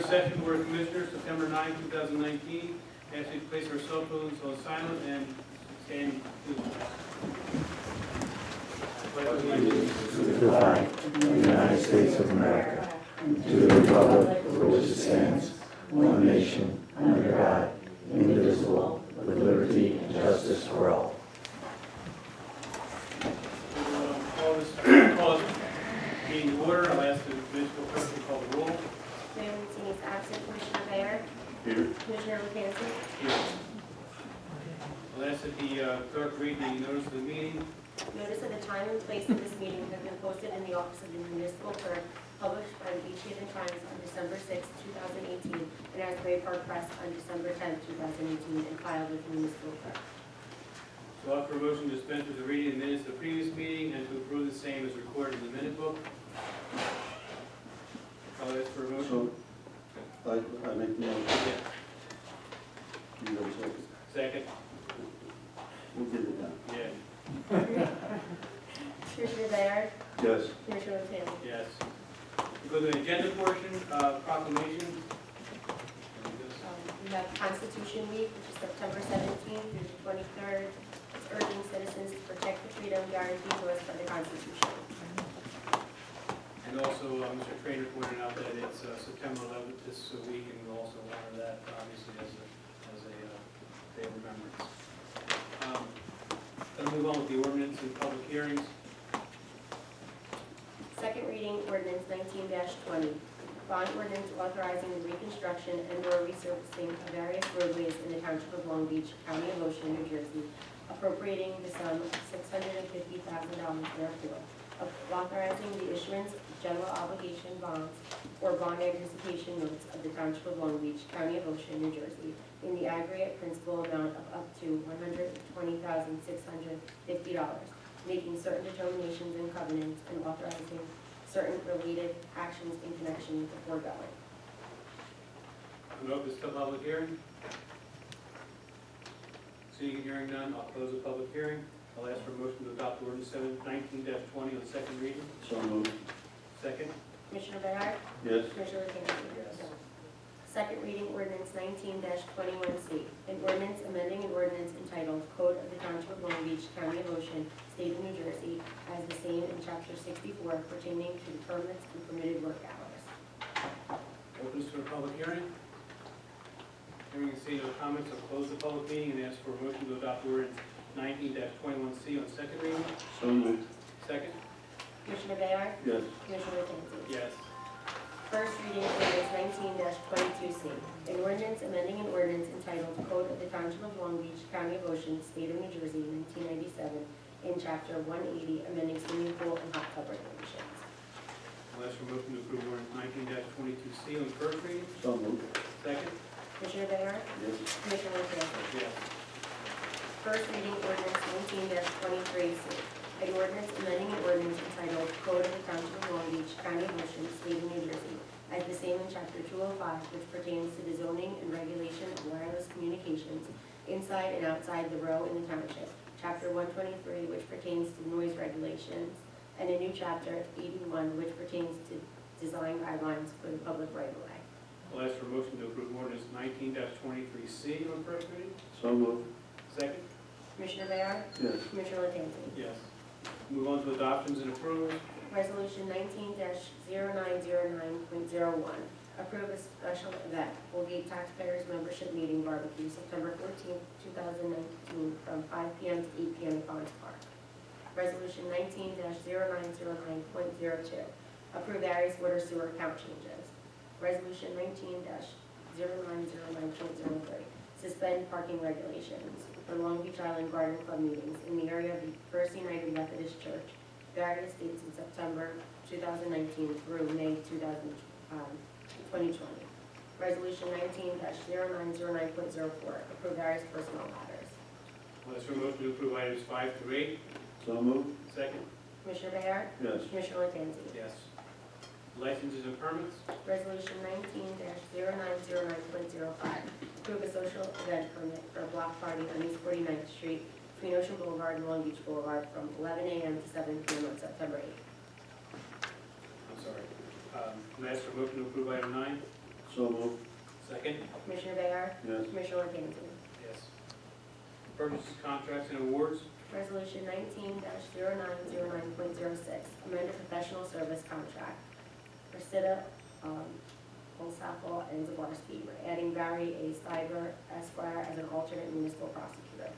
session, Board of Commissioners, September 9, 2019. Ask you to place our cell phones on silent and stand. To the flag of the United States of America, to the republic for which it stands, one nation, under God, indivisible, with liberty and justice for all. Call this meeting to order. I'll ask the municipal clerk to call the roll. Mayor Mancini is absent. Commissioner Baer? Here. Commissioner Vacancy? Here. I'll ask that the clerk read the notice of the meeting. Notice of the time and place of this meeting has been posted in the office of the municipal clerk, published by the Beach Haven Times on December 6, 2018, and Asbury Park Press on December 10, 2018, and filed with the municipal clerk. So I'll offer a motion to dispense with the reading of the minutes of the previous meeting and to approve the same as recorded in the minute book. I'll ask for a motion. So, I make the motion. Yeah. You have a second? Second? We'll get it done. Yeah. Commissioner Baer? Yes. Commissioner Vacancy? Yes. We go to the agenda portion, proclamation. We have Constitution Week, which is September 17th through the 23rd. It's urging citizens to protect the freedom guaranteed to us by the Constitution. And also, Mr. Trainer pointed out that it's September 11th this week, and we'll also honor that, obviously, as a day of remembrance. Let's move on with the ordinance and public hearings. Second reading, ordinance 19-20. Bond ordinance authorizing the reconstruction and/or resurfacing of various roadways in the Township of Long Beach, County of Ocean, New Jersey, appropriating the sum of $650,000 therefore, of authorizing the issuance of general obligation bonds or bond anticipation notes of the Township of Long Beach, County of Ocean, New Jersey, in the aggregate principal amount of up to $120,650, making certain determinations and covenants and authorizing certain related actions in connection with the foregoing. I'll open this to public hearing. Seeing and hearing none, I'll close the public hearing. I'll ask for a motion to adopt ordinance 19-20 on second reading. So moved. Second? Commissioner Bayard? Yes. Commissioner Vacancy? Yes. Second reading, ordinance 19-21C. An ordinance amending an ordinance entitled Code of the Township of Long Beach, County of Ocean, State of New Jersey, as the same in Chapter 64 pertaining to the permits and permitted work hours. Opens to a public hearing. Hearing and seeing no comments, I'll close the public meeting and ask for a motion to adopt ordinance 19-21C on second reading. So moved. Second? Commissioner Bayard? Yes. Commissioner Vacancy? Yes. First reading, ordinance 19-22C. An ordinance amending an ordinance entitled Code of the Township of Long Beach, County of Ocean, State of New Jersey, 1997, in Chapter 180, amending swimming pool and hot tub regulations. I'll ask for a motion to approve ordinance 19-22C on first reading. So moved. Second? Commissioner Bayard? Yes. Commissioner Vacancy? Yes. First reading, ordinance 19-23C. An ordinance amending an ordinance entitled Code of the Township of Long Beach, County of Ocean, State of New Jersey, as the same in Chapter 205, which pertains to the zoning and regulation of wireless communications inside and outside the row in the township. Chapter 123, which pertains to noise regulations, and a new Chapter 81, which pertains to design guidelines for the public right-of-way. I'll ask for a motion to approve ordinance 19-23C on first reading. So moved. Second? Commissioner Bayard? Yes. Commissioner Vacancy? Yes. Move on to adoptions and approvals. Resolution 19-0909.01. Approve a special event, Colgate Taxpayers Membership Meeting Barbecue, September 14, 2019, from 5 p.m. to 8 p.m. at Bonds Park. Resolution 19-0909.02. Approve various water sewer account changes. Resolution 19-0909.03. Suspend parking regulations for Long Beach Island Garden Club meetings in the area of the First United Methodist Church, various dates in September 2019 through May 2020. Resolution 19-0909.04. Approve various personnel matters. I'll ask for a motion to approve items 5 through 8. So moved. Second? Commissioner Bayard? Yes. Commissioner Vacancy? Yes. Licenses and permits. Resolution 19-0909.05. Approve a social event permit for a block party on East 49th Street between Ocean Boulevard and Long Beach Boulevard from 11 a.m. to 7 p.m. on September 8th. I'm sorry. Can I ask for a motion to approve item 9? So moved. Second? Commissioner Bear? Yes. Commissioner O'Donnell? Yes. Purchases, contracts, and awards. Resolution 19-0909.06, amended professional service contract for Sita, Olsapol, and Zabarski. We're adding Barry A. Steiger Esquire as an alternate municipal prosecutor.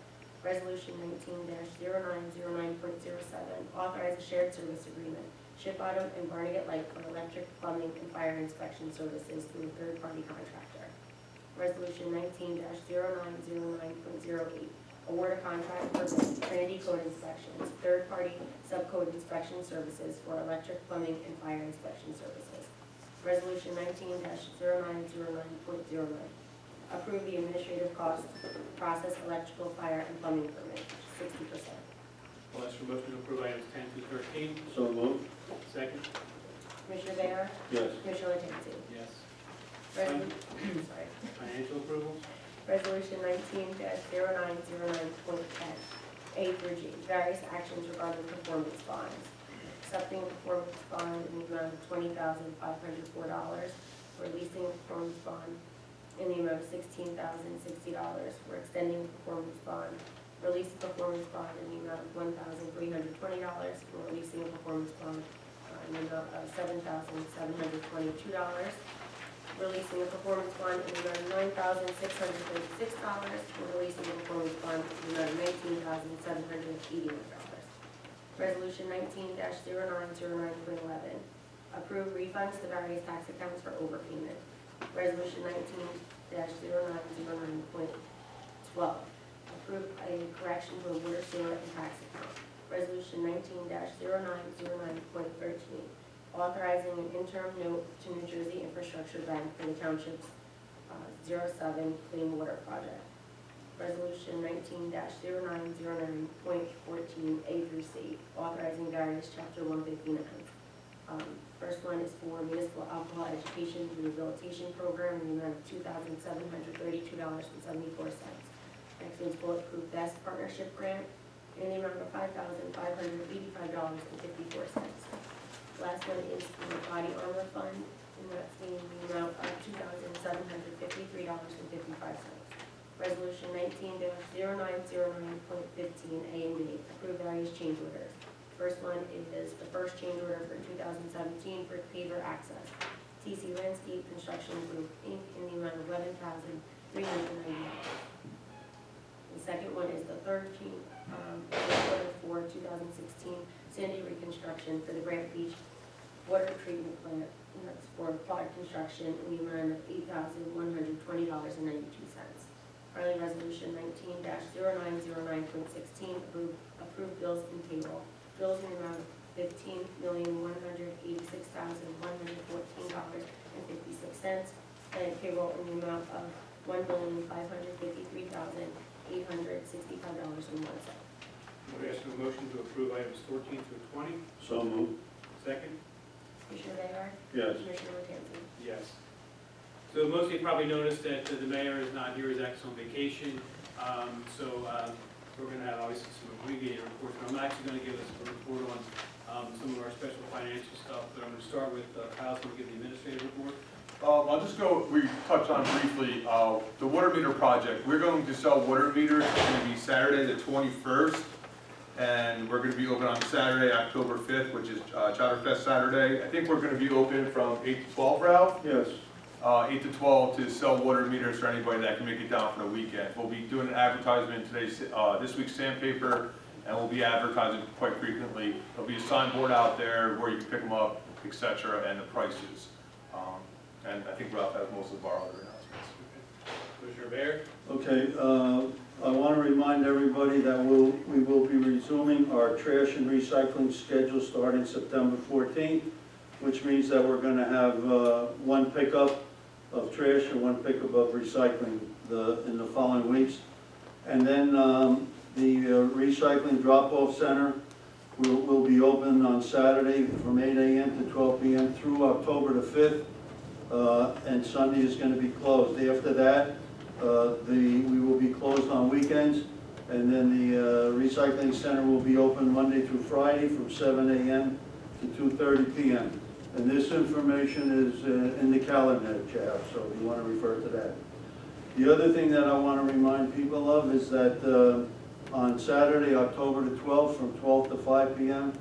Resolution 19-0909.07, authorize a shared service agreement, Ship Auto and Barnegat Light for electric, plumbing, and fire inspection services through a third-party contractor. Resolution 19-0909.08, award a contract for Trinity Code Inspections, third-party subcode inspection services for electric, plumbing, and fire inspection services. Resolution 19-0909.09, approve the administrative cost to process electrical, fire, and plumbing permits, 60%. I'll ask for motion to approve items 10 through 13. So moved. Second? Commissioner Bear? Yes. Commissioner O'Donnell? Yes. Sorry. Financial approvals. Resolution 19-0909.10, A through G, various actions regarding performance bonds. Accepting a performance bond in the amount of $20,504, releasing a performance bond in the amount of $16,060. We're extending a performance bond, releasing a performance bond in the amount of $1,320. We're releasing a performance bond in the amount of $7,722. Releasing a performance bond in the amount of $9,636. We're releasing a performance bond in the amount of $19,781. Resolution 19-0909.11, approve refunds to various tax accounts for overpayment. Resolution 19-0909.12, approve a correction to a water, sewer, and tax account. Resolution 19-0909.13, authorizing an interim note to New Jersey Infrastructure Bank for the Township's 07 Clean Water Project. Resolution 19-0909.14, A through C, authorizing various Chapter 159. First one is for municipal alcohol education rehabilitation program in the amount of $2,732.74. Next one's bulletproof vest partnership grant in the amount of $5,585.54. Last one is for the body armor fund, and that's in the amount of $2,753.55. Resolution 19-0909.15, A and B, approve various change orders. First one is the first change order for 2017 for paver access. TC Landscape Construction Group, Inc., in the amount of $11,390. The second one is the third change order for 2016 Sandy reconstruction for the Grant Beach Water Treatment Plant, and that's for quad construction in the amount of $8,120.92. Finally, resolution 19-0909.16, approve bills and payroll. Bills in the amount of $15,186,114.56, and payroll in the amount of $1,553,865.01. Would ask for a motion to approve items 14 through 20. So moved. Second? Commissioner Bear? Yes. Commissioner O'Donnell? Yes. So most of you probably noticed that the mayor is not here, he's actually on vacation. We're going to have obviously some abbreviated reports, but I'm actually going to give us a report on some of our special financial stuff. But I'm going to start with Kyle's going to give the administrative report. I'll just go, we touched on briefly, the water meter project. We're going to sell water meters. It's going to be Saturday the 21st. And we're going to be open on Saturday, October 5th, which is Chowderfest Saturday. I think we're going to be open from 8 to 12, Ralph? Yes. 8 to 12 to sell water meters for anybody that can make it down for the weekend. We'll be doing an advertisement this week's Sandpaper, and we'll be advertising quite frequently. There'll be a signboard out there where you can pick them up, etc., and the prices. And I think Ralph has most of our other announcements. Commissioner Bear? Okay, I want to remind everybody that we will be resuming our trash and recycling schedule starting September 14th, which means that we're going to have one pickup of trash and one pickup of recycling in the following weeks. And then the recycling drop-off center will be open on Saturday from 8 a.m. to 12 p.m. through October the 5th, and Sunday is going to be closed. After that, we will be closed on weekends, and then the recycling center will be open Monday through Friday from 7 a.m. to 2:30 p.m. And this information is in the calendar that you have, so if you want to refer to that. The other thing that I want to remind people of is that on Saturday, October the 12th, from 12 to 5 p.m.,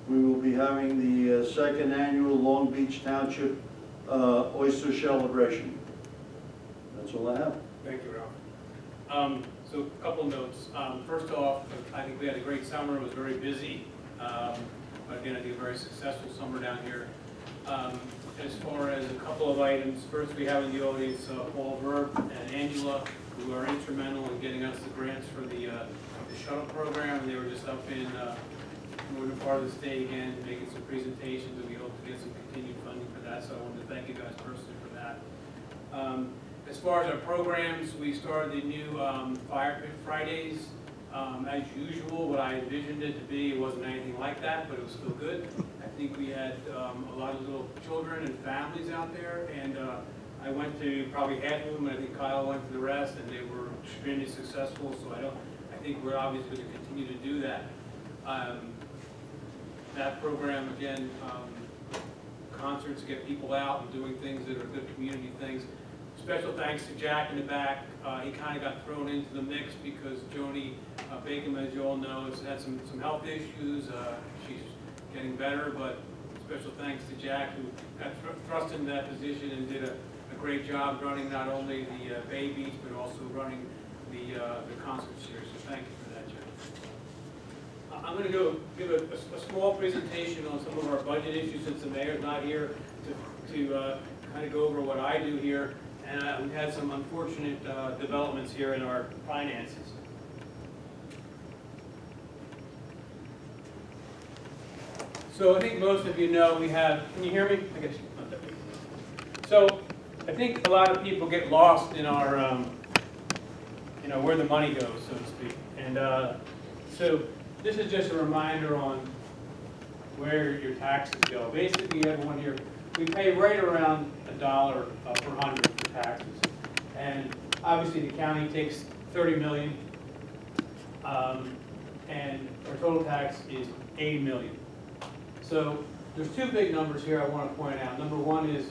we will be having the second annual Long Beach Township Oyster Celebration. That's all I have. Thank you, Ralph. So a couple notes. First off, I think we had a great summer. It was very busy. But again, I think a very successful summer down here. As far as a couple of items, first we have in the audience Paul Verb and Angela, who are instrumental in getting us the grants for the shuttle program. And they were just up in northern part of the state again, making some presentations, and we hope to get some continued funding for that. So I wanted to thank you guys personally for that. As far as our programs, we started the new Fire Pit Fridays. As usual, what I envisioned it to be, it wasn't anything like that, but it was still good. I think we had a lot of little children and families out there, and I went to probably half of them, and I think Kyle went to the rest, and they were extremely successful. So I think we're obviously going to continue to do that. That program, again, concerts get people out and doing things that are good community things. Special thanks to Jack in the back. He kind of got thrown into the mix because Joni Bacon, as you all know, has had some health issues. She's getting better, but special thanks to Jack, who got thrust into that position and did a great job running not only the Bay Beach, but also running the concert series. So thank you for that, Jack. I'm going to go give a small presentation on some of our budget issues since the mayor's not here to kind of go over what I do here. And we've had some unfortunate developments here in our finances. So I think most of you know we have, can you hear me? I guess not that big. So I think a lot of people get lost in our, where the money goes, so to speak. And so this is just a reminder on where your taxes go. Basically, everyone here, we pay right around $1 per 100 for taxes. And obviously the county takes $30 million, and our total tax is $80 million. So there's two big numbers here I want to point out. Number one is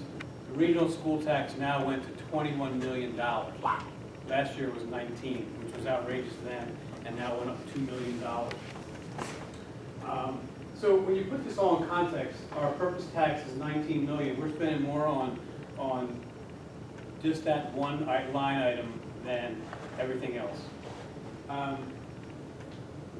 the regional school tax now went to $21 million. Last year it was 19, which was outrageous then, and now it went up $2 million. So when you put this all in context, our purpose tax is $19 million. We're spending more on just that one line item than everything else.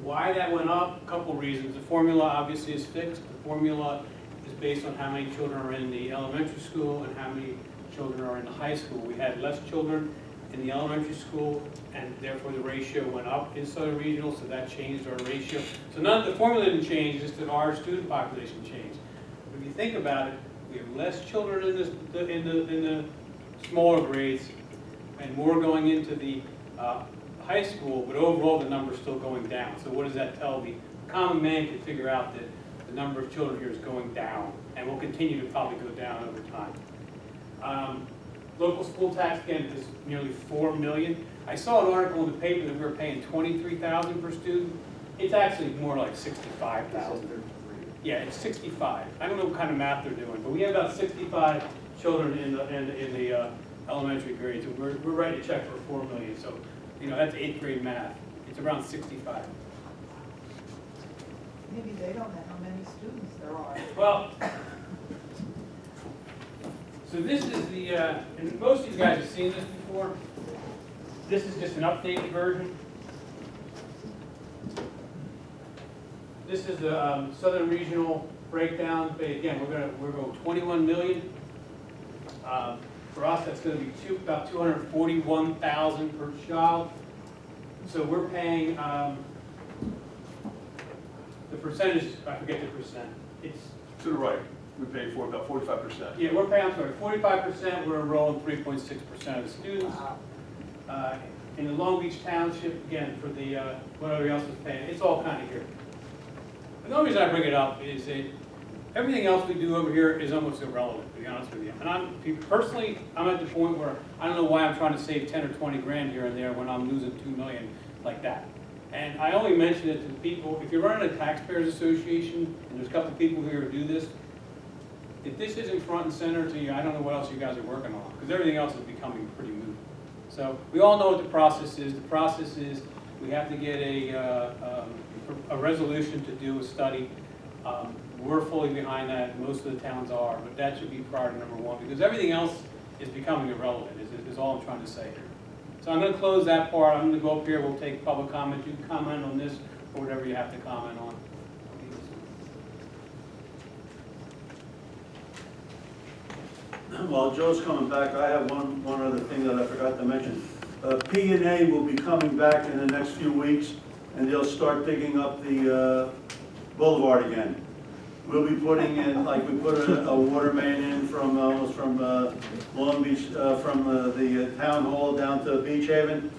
Why that went up? A couple reasons. The formula obviously is fixed. The formula is based on how many children are in the elementary school and how many children are in the high school. We had less children in the elementary school, and therefore the ratio went up in Southern Regional, so that changed our ratio. So the formula didn't change, just that our student population changed. But if you think about it, we have less children in the smaller grades and more going into the high school, but overall the number is still going down. So what does that tell me? The common man can figure out that the number of children here is going down and will continue to probably go down over time. Local school tax, again, is nearly $4 million. I saw an article in the paper that we were paying $23,000 per student. It's actually more like $65,000. Yeah, it's 65. I don't know what kind of math they're doing, but we have about 65 children in the elementary grades. We're writing a check for $4 million. So, that's 8th grade math. It's around 65. Maybe they don't know how many students there are. Well, so this is the, and most of you guys have seen this before. This is just an updated version. This is the Southern Regional breakdown. But again, we're going 21 million. For us, that's going to be about 241,000 per child. So we're paying the percentage. I forget the percent. It's To the right, we pay for about 45%. yeah, we're paying. I'm sorry, 45%. We're enrolling 3.6% of the students. In the Long Beach Township, again, for the what everybody else is paying, it's all kind of here. And the only reason I bring it up is that everything else we do over here is almost irrelevant, to be honest with you. And personally, I'm at the point where I don't know why I'm trying to save 10 or 20 grand here and there when I'm losing $2 million like that. And I only mention it to the people, if you're running a taxpayers association, and there's a couple of people here who do this, if this isn't front and center to you, I don't know what else you guys are working on, because everything else is becoming pretty moot. So we all know what the process is. The process is we have to get a resolution to do a study. We're fully behind that, most of the towns are, but that should be priority number one, because everything else is becoming irrelevant, is all I'm trying to say here. So I'm gonna close that part. I'm gonna go up here, we'll take public comment. You can comment on this or whatever you have to comment on. While Joe's coming back, I have one other thing that I forgot to mention. P&A will be coming back in the next few weeks, and they'll start digging up the boulevard again. We'll be putting in, like we put a water main in from, almost from Long Beach, from the town hall down to Beach Haven.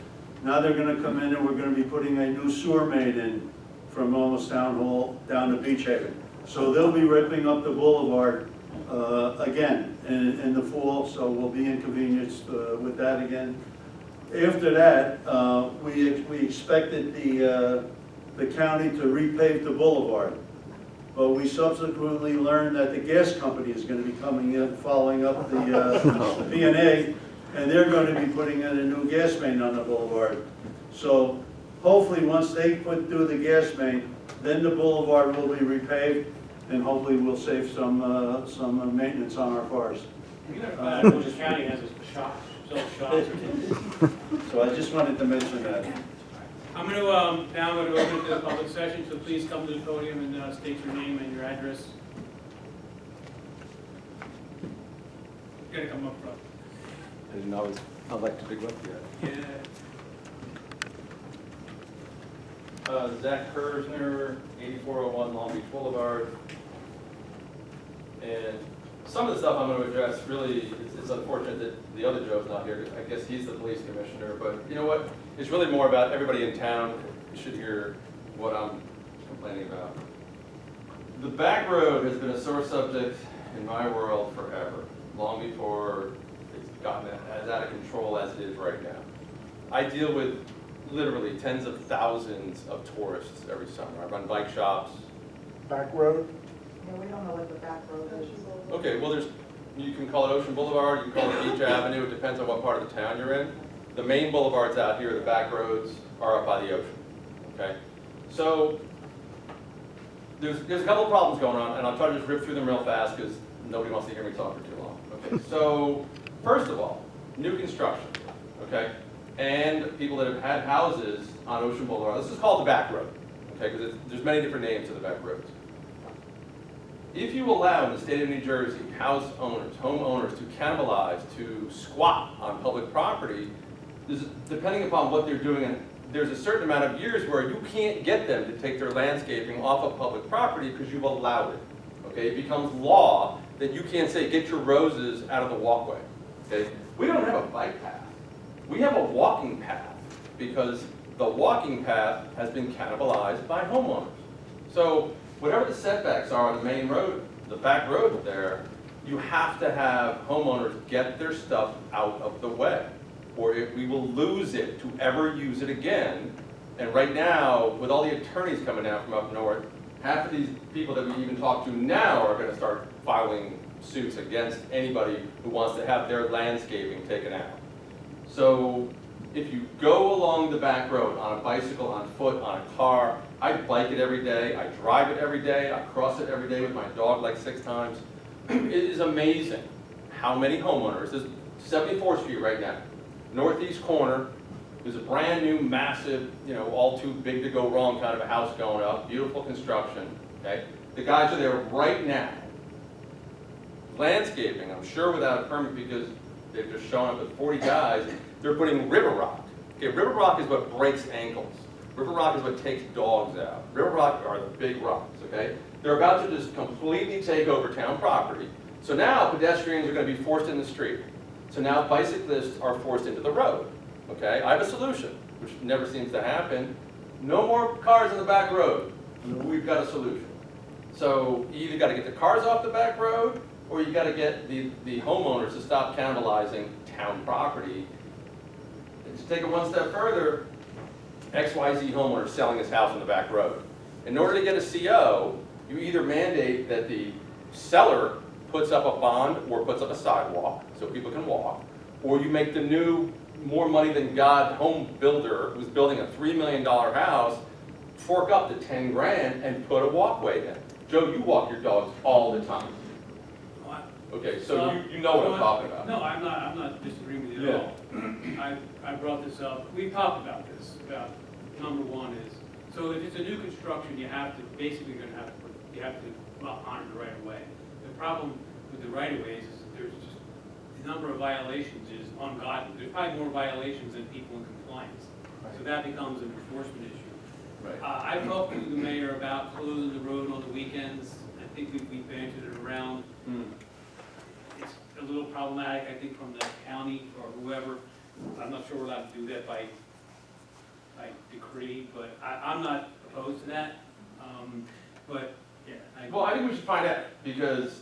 Now they're gonna come in and we're gonna be putting a new sewer main in from almost town hall down to Beach Haven. So they'll be ripping up the boulevard again in the fall, so we'll be inconvenienced with that again. After that, we expected the county to repave the boulevard, but we subsequently learned that the gas company is going to be coming in, following up the P&A, and they're going to be putting in a new gas main on the boulevard. So hopefully, once they do the gas main, then the boulevard will be repaved, and hopefully we'll save some maintenance on our cars. You know, the county has a shop, sells shops. So I just wanted to mention that. I'm going to, now I'm going to open it to the public session, so please come to the podium and state your name and your address. You gotta come up front. I didn't know I'd like to big up yet. Yeah. Zach Kersner, 8401 Long Beach Boulevard. And some of the stuff I'm going to address, really, it's unfortunate that the other Joe's not here. I guess he's the police commissioner, but you know what? It's really more about everybody in town should hear what I'm complaining about. The back road has been a sore subject in my world forever, long before it's gotten as out of control as it is right now. I deal with literally tens of thousands of tourists every summer. I run bike shops. Back road? Yeah, we don't know what the back road is. Okay, well, you can call it Ocean Boulevard, you can call it Beach Avenue, it depends on what part of the town you're in. The main boulevards out here, the back roads, are up by the ocean, okay? So, there's a couple of problems going on, and I'll try to just rip through them real fast, because nobody wants to hear me talk for too long. Okay, so, first of all, new construction, okay? And people that have had houses on Ocean Boulevard, this is called the back road, okay? Because there's many different names to the back roads. If you allow in the state of New Jersey house owners, homeowners to cannibalize, to squat on public property, depending upon what they're doing, and there's a certain amount of years where you can't get them to take their landscaping off of public property because you've allowed it. Okay, it becomes law that you can't say, get your roses out of the walkway. Okay, we don't have a bike path. We have a walking path because the walking path has been cannibalized by homeowners. So whatever the setbacks are on the main road, the back road there, you have to have homeowners get their stuff out of the way, or if we will lose it to ever use it again. And right now, with all the attorneys coming down from up north, half of these people that we even talk to now are going to start filing suits against anybody who wants to have their landscaping taken out. So if you go along the back road on a bicycle, on foot, on a car, I bike it every day, I drive it every day, I cross it every day with my dog like 6 times. It is amazing how many homeowners, this is 74th Street right now, northeast corner, there's a brand new, massive, all too big to go wrong kind of a house going up, beautiful construction, okay? The guys are there right now, landscaping, I'm sure without a permit because they've just shown up with 40 guys, they're putting river rock. Okay, river rock is what breaks ankles. River rock is what takes dogs out. River rock are the big rocks, okay? They're about to just completely take over town property. So now pedestrians are going to be forced in the street. So now bicyclists are forced into the road, okay? I have a solution, which never seems to happen. No more cars on the back road. We've got a solution. So you either got to get the cars off the back road, or you got to get the homeowners to stop cannibalizing town property. And to take it one step further, XYZ homeowner selling his house on the back road. In order to get a CO, you either mandate that the seller puts up a bond or puts up a sidewalk so people can walk, or you make the new, more money than God home builder who's building a $3 million house, fork up the 10 grand and put a walkway in. Joe, you walk your dogs all the time. Okay, so you know what I'm talking about. No, I'm not disagreeing with you at all. I brought this up, we talked about this, about number one is, so if it's a new construction, you have to, basically you're gonna have to, you have to honor the right of way. The problem with the right of ways is that there's just, the number of violations is ungodly. There's probably more violations than people in compliance. So that becomes an enforcement issue. Right. I talked to the mayor about closing the road on the weekends. I think we bantered it around. It's a little problematic, I think, from the county or whoever. I'm not sure we're allowed to do that by decree, but I'm not opposed to that. But, yeah. Well, I think we should find out, because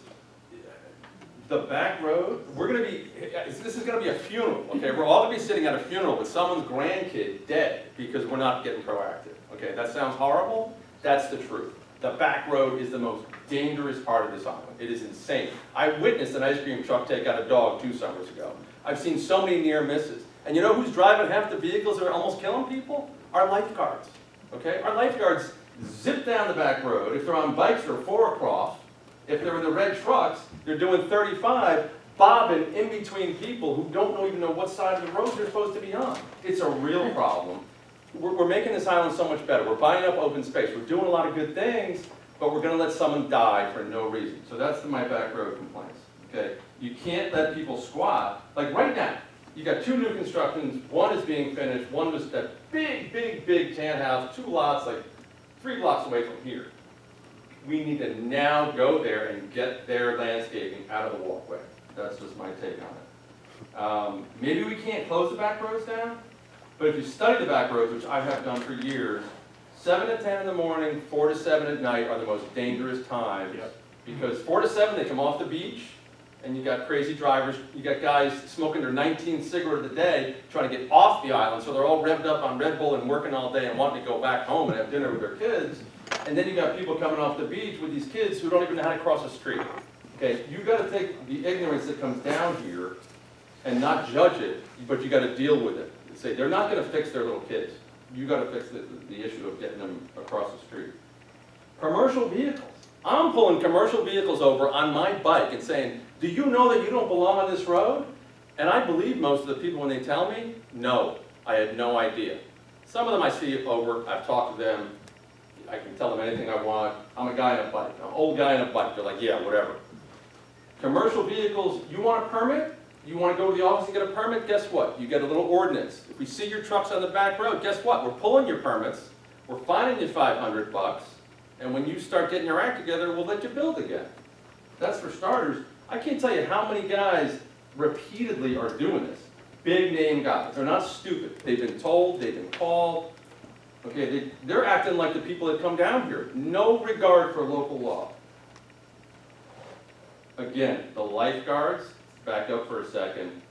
the back road, we're gonna be, this is gonna be a funeral, okay? We're all gonna be sitting at a funeral with someone's grandkid dead because we're not getting proactive, okay? That sounds horrible, that's the truth. The back road is the most dangerous part of this island. It is insane. I witnessed an ice cream truck take out a dog 2 summers ago. I've seen so many near misses. And you know who's driving half the vehicles that are almost killing people? Our lifeguards, okay? Our lifeguards zip down the back road. If they're on bikes, they're 4 across. If they're in the red trucks, they're doing 35, bobbing in between people who don't even know what side of the road they're supposed to be on. It's a real problem. We're making this island so much better. We're buying up open space. We're doing a lot of good things, but we're gonna let someone die for no reason. So that's my back road complaints, okay? You can't let people squat. Like right now, you got 2 new constructions. One is being finished. One was that big tan house, 2 lots, like 3 blocks away from here. We need to now go there and get their landscaping out of the walkway. That's just my take on it. Maybe we can't close the back roads down, but if you study the back roads, which I have done for years, 7 to 10 in the morning, 4 to 7 at night are the most dangerous times. Yep. Because 4 to 7, they come off the beach, and you got crazy drivers, you got guys smoking their 19th cigarette of the day, trying to get off the island, so they're all revved up on Red Bull and working all day and wanting to go back home and have dinner with their kids. And then you got people coming off the beach with these kids who don't even know how to cross the street. Okay, you gotta take the ignorance that comes down here and not judge it, but you gotta deal with it. Say, they're not gonna fix their little kids. You gotta fix the issue of getting them across the street. Commercial vehicles. I'm pulling commercial vehicles over on my bike and saying, do you know that you don't belong on this road? And I believe most of the people when they tell me, no, I had no idea. Some of them I see over, I've talked to them, I can tell them anything I want. I'm a guy on a bike, I'm an old guy on a bike. They're like, yeah, whatever. Commercial vehicles, you want a permit? You want to go to the office and get a permit? Guess what? You get a little ordinance. If we see your trucks on the back road, guess what? We're pulling your permits, we're fining you $500, and when you start getting your act together, we'll let you build again. That's for starters. I can't tell you how many guys repeatedly are doing this. Big name guys. They're not stupid. They've been told, they've been called. Okay, they're acting like the people that come down here. No regard for local law. Again, the lifeguards, back up for a second.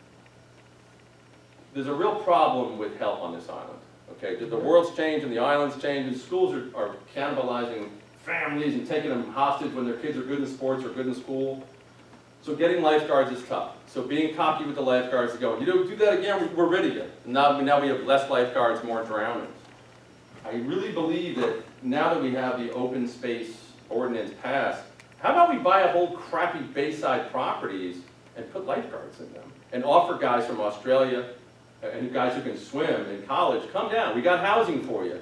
There's a real problem with help on this island. Okay, the world's changed and the island's changed and schools are cannibalizing families and taking them hostage when their kids are good in sports or good in school. So getting lifeguards is tough. So being cocky with the lifeguards to go, you don't do that again, we're rid of you. Now we have less lifeguards, more drownings. I really believe that now that we have the open space ordinance passed, how about we buy up old crappy bayside properties and put lifeguards in them? And offer guys from Australia and guys who can swim in college, come down, we got housing for you.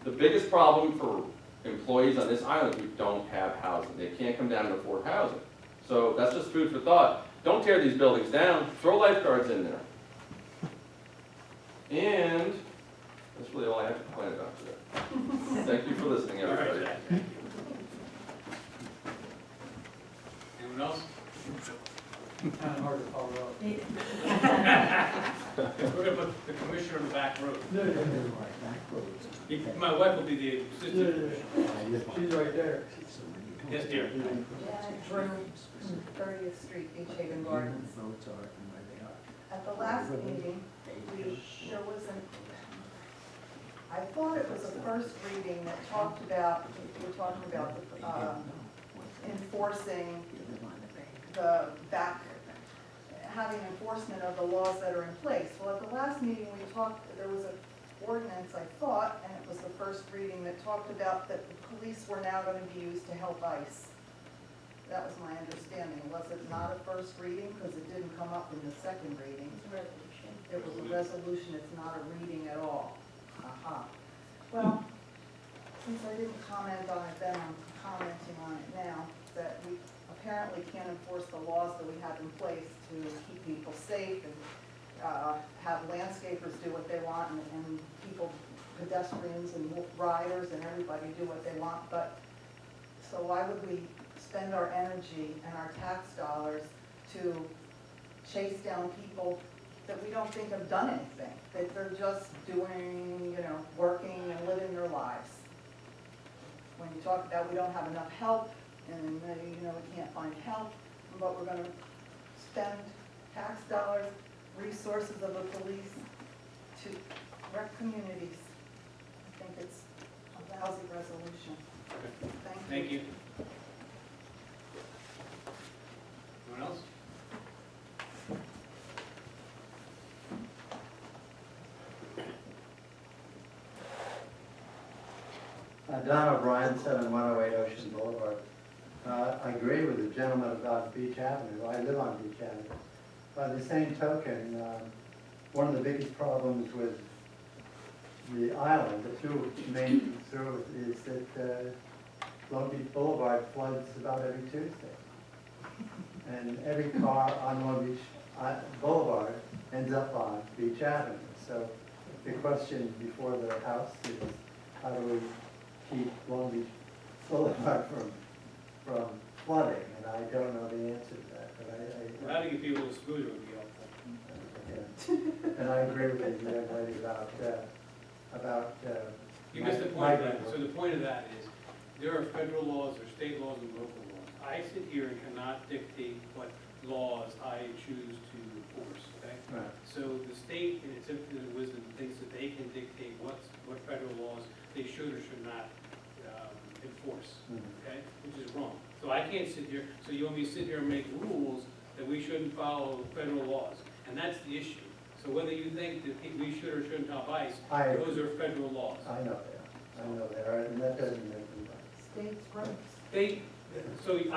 The biggest problem for employees on this island is we don't have housing. They can't come down and afford housing. So that's just food for thought. Don't tear these buildings down, throw lifeguards in there. And that's really all I have to complain about today. Thank you for listening, All right, everybody. Jack. Anyone else? Kind of hard to follow up. We're gonna put the commissioner on the back road. No. My wife will be the assistant commissioner. She's right there. Yes, dear. Room 30th Street, Beach Haven Gardens. At the last meeting, there was I thought it was a first reading that talked about, we were talking about enforcing having enforcement of the laws that are in place. Well, at the last meeting, we talked, there was an ordinance, I thought, and it was the first reading, that talked about that the police were now going to be used to help ICE. That was my understanding. Was it not a first reading? Because it didn't come up in the second reading. It's a resolution. It was a resolution, it's not a reading at all. Aha. Well, since I didn't comment on it then, I'm commenting on it now, that we apparently can't enforce the laws that we have in place to keep people safe and have landscapers do what they want and people, pedestrians and riders and everybody do what they want. But, so why would we spend our energy and our tax dollars to chase down people that we don't think have done anything, that they're just doing, you know, working and living their lives? When you talk about we don't have enough help, and you know, we can't find help, but we're gonna spend tax dollars, resources of the police to wreck communities. I think it's a lousy resolution. Thank you. Anyone else? Don O'Brien, 7108 Ocean Boulevard. I agree with the gentleman about Beach Avenue. I live on Beach Avenue. By the same token, one of the biggest problems with the island, the two main through, is that Long Beach Boulevard floods about every Tuesday. And every car on Long Beach Boulevard ends up on Beach Avenue. So the question before the House is, how do we keep Long Beach Boulevard from flooding? And I don't know the answer to that, but How to get people to scooter would be helpful. yeah. And I agree with the young lady about. You missed the point of that. So the point of that is, there are federal laws, there are state laws and local laws. I sit here and cannot dictate what laws I choose to enforce, okay? Right. So the state, in its infinite wisdom, thinks that they can dictate what federal laws they should or should not enforce, okay? Which is wrong. So I can't sit here, so you want me to sit here and make rules that we shouldn't follow federal laws? And that's the issue. So whether you think that we should or shouldn't help ICE, those are federal laws. I know they are. I know they are, and that doesn't make them right. States' rights. They, so you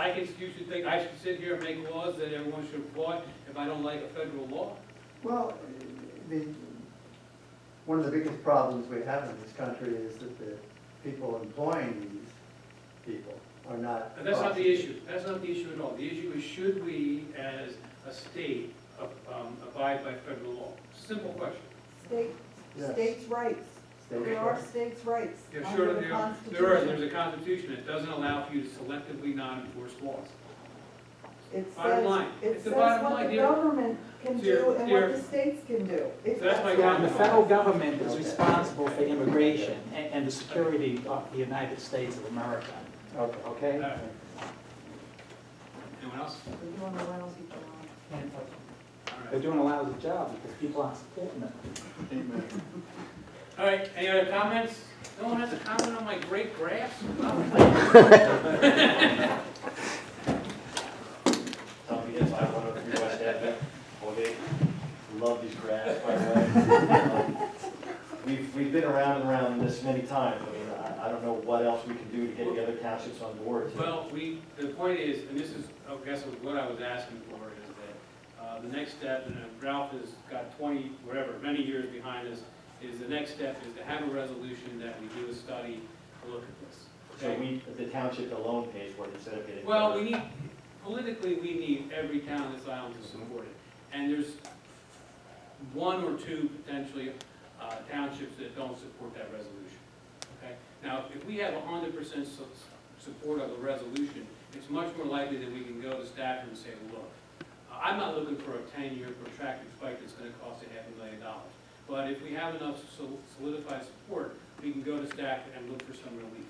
should think I should sit here and make laws that everyone should apply if I don't like a federal law? Well, one of the biggest problems we have in this country is that the people employing these people are not. But that's not the issue. That's not the issue at all. The issue is, should we, as a state, abide by federal law? Simple question. Yes. States' rights. State There are rights. states' rights. Yeah, under sure, the there Constitution. there's a constitution. It doesn't allow for you to selectively not enforce laws. It Bottom says, line. it It's the says bottom what line the here. government can Here, do and here. what the states can do. So that's my Yeah, and the comment. federal government is responsible for immigration and the security of the United States of America. Okay. Okay? All right. Anyone else? We're doing a lousy job. And All they're right. doing a lousy job because people aren't supporting it. Amen. All right, any other comments? No one has a comment on my great graphs? Tommy, yes, I 103 West Avenue, Colgate. Love these graphs, by the way. We've been around and around this many times. I mean, I don't know what else we can do to get the other townships on board. Well, the point is, and this is, I guess what I was asking for, is that the next step, and Ralph has got 20, whatever, many years behind us, is the next step is to have a resolution that we do a study to look at this. So Okay? the township alone pays for it instead of getting. Well, politically, we need every town on this island to support it. And there's one or two potentially townships that don't support that resolution. Okay? Now, if we have 100% support of the resolution, it's much more likely that we can go to staff and say, look, I'm not looking for a 10-year protracted fight that's going to cost $500,000. But if we have enough solidified support, we can go to staff and look for some relief.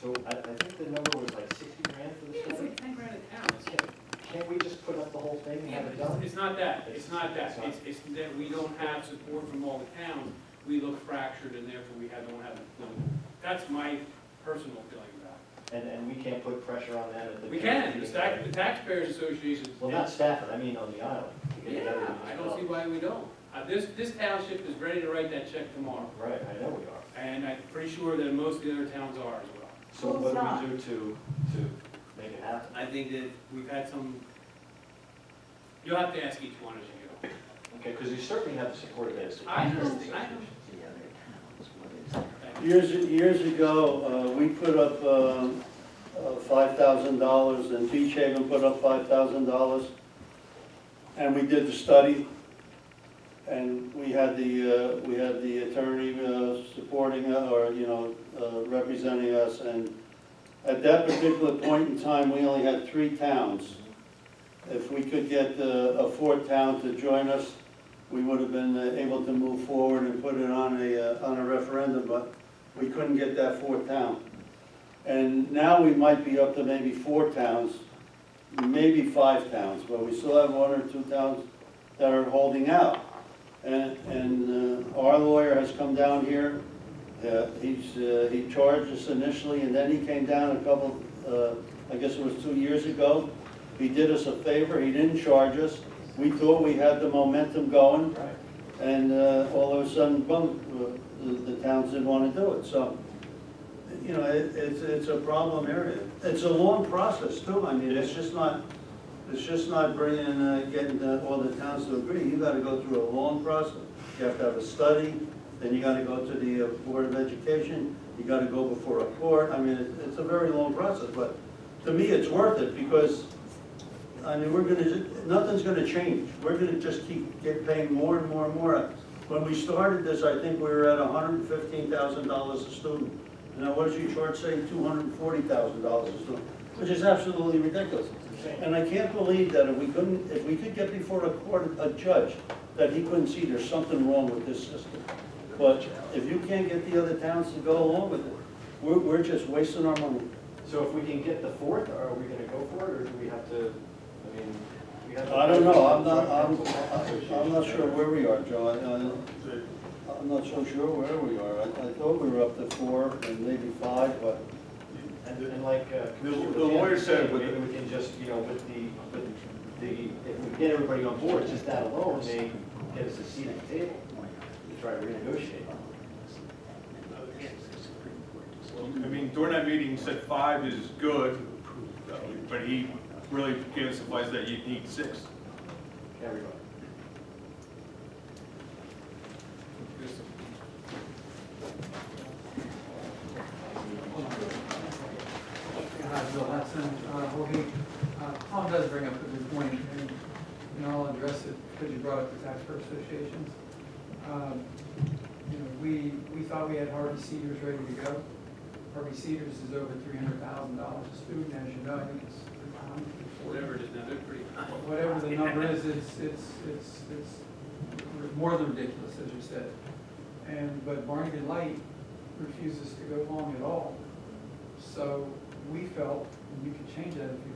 So I think the number was like 60 grand for Yeah, this it's study? like 10 grand a town. Can't we just put up the whole thing and Yeah, have it but done? it's not that, it's not that, It's not. it's that we don't have support from all the towns, we look fractured and therefore we don't have the political. That's my personal feeling about it. and we can't put pressure on them at the. We can, the taxpayers association. Well, not Stafford, I mean on the island. to get Yeah, together and I don't see why we don't. This township is ready to write that check tomorrow, Right, I know we are. and I'm pretty sure that most of the other towns are as well. So Who's what not? do we do to make it happen? I think that we've had some, you'll have to ask each one as you go. Okay, because you certainly have the support of those. I know. Years ago, we put up $5,000, and Beach Haven put up $5,000, and we did the study, and we had the attorney supporting, representing us, and at that particular point in time, we only had 3 towns. If we could get a 4th town to join us, we would have been able to move forward and put it on a referendum, but we couldn't get that 4th town. And now we might be up to maybe 4 towns, maybe 5 towns, but we still have 1 or 2 towns that are holding out. And our lawyer has come down here. He charged us initially, and then he came down a couple, I guess it was 2 years ago. He did us a favor, he didn't charge us. We thought we had the momentum going, Right. and all of a sudden, boom, the towns didn't want to do it. So, it's a problem area. It's a long process too. I mean, it's just not bringing, getting all the towns to agree. You gotta go through a long process. You have to have a study, then you gotta go to the Board of Education, you gotta go before a court. I mean, it's a very long process, but to me, it's worth it because, I mean, nothing's gonna change. We're gonna just get paying more and more and more. When we started this, I think we were at $115,000 a student. Now, what does your chart say? $240,000 a student, which is absolutely ridiculous. And I can't believe that if we could get before a judge, that he couldn't see there's something wrong with this system. But if you can't get the other towns to go along with it, we're just wasting our money. So if we can get the 4th, are we gonna go for it, or do we have to, I mean, we have to. I don't know, I'm not sure where we are, Joe. I'm not so sure where we are. I thought we were up to 4 and maybe 5, but And like, The lawyer said with maybe we can just, with the, if we get everybody on board, just that alone, may get us a seat at the table to try to renegotiate. I mean, during that meeting, he said 5 is good, but he really gave us advice that you need 6. Everybody. Hi, Bill Hudson. Tom does bring up a good point, and I'll address it because you brought up the taxpayer associations. We thought we had Harvey Cedars ready to go. Harvey Cedars is over $300,000 a student, as you know. I think it's Whatever it is now, they're pretty. whatever the number is, it's more than ridiculous, as you said. But Barnaby Light refuses to go along at all. So we felt, and you could change that if you